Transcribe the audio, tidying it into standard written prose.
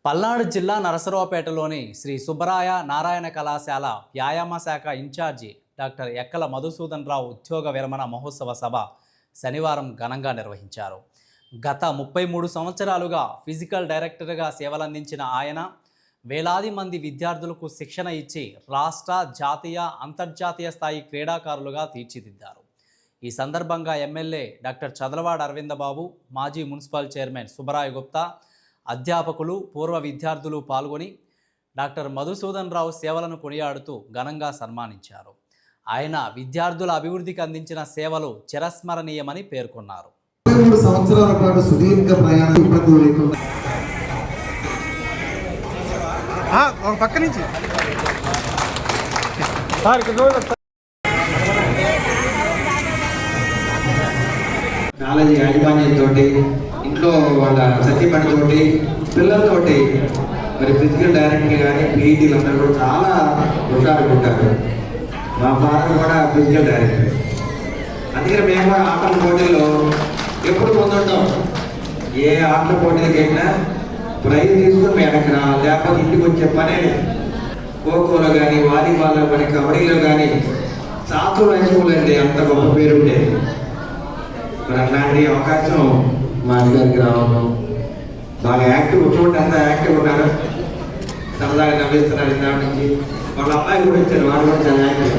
పల్నాడు జిల్లా నరసరావుపేటలోని శ్రీ సుబ్బరాయ నారాయణ కళాశాల వ్యాయామ శాఖ ఇన్ఛార్జి డాక్టర్ ఎక్కల మధుసూదన్ రావు ఉద్యోగ విరమణ మహోత్సవ సభ శనివారం ఘనంగా నిర్వహించారు. గత 33 సంవత్సరాలుగా ఫిజికల్ డైరెక్టర్గా సేవలందించిన ఆయన వేలాది మంది విద్యార్థులకు శిక్షణ ఇచ్చి రాష్ట్ర, జాతీయ, అంతర్జాతీయ స్థాయి క్రీడాకారులుగా తీర్చిదిద్దారు. ఈ సందర్భంగా ఎమ్మెల్యే డాక్టర్ చదలవాడ అరవిందబాబు, మాజీ మున్సిపల్ చైర్మన్ సుబ్బరాయ గుప్తా, అధ్యాపకులు, పూర్వ విద్యార్థులు పాల్గొని డాక్టర్ మధుసూదన్ రావు సేవలను కొనియాడుతూ ఘనంగా సన్మానించారు. ఆయన విద్యార్థుల అభివృద్ధికి అందించిన సేవలు చిరస్మరణీయమని పేర్కొన్నారు. 3 సంవత్సరాల పాటు సుదీర్ఘ ప్రయాణం ఇబ్బందులు లేకుండా పక్క నుంచి కాలేజీ యాజమాన్యంతో, ఇంట్లో వాళ్ళ సత్యపడితోటి, పిల్లలతోటి, మరి ఫిజికల్ డైరెక్టర్లు కానీ పీఈటీలు అందరూ కూడా చాలా హుషారుగా ఉంటారు. మా ఫాదర్ కూడా ఫిజికల్ డైరెక్టర్. అందుకని మేము కూడా ఆటల పోటీల్లో ఎప్పుడు పొందుంటాం. ఏ ఆటల పోటీలకి వెళ్ళినా ప్రైజ్ తీసుకుని మేము వెనక్కి రావాలి, లేకపోతే ఇంటికి వచ్చే పనే. ఖోఖోలో కానీ, వాలీబాల్లో కానీ, కబడ్డీలో కానీ సాతూరు హై స్కూల్ అండి అంత గొప్ప పేరు ఉండేది. మరి అట్లాంటి అవకాశం మా అన్నగారికి రావడం, బాగా యాక్టివ్, చూడండి అంతా యాక్టివ్ ఉన్నారు, సరదాగా నవ్విస్తున్నారు. ఇందా నుంచి వాళ్ళ అమ్మాయి కూడా వచ్చారు, వాళ్ళు కూడా చాలా యాక్టివ్.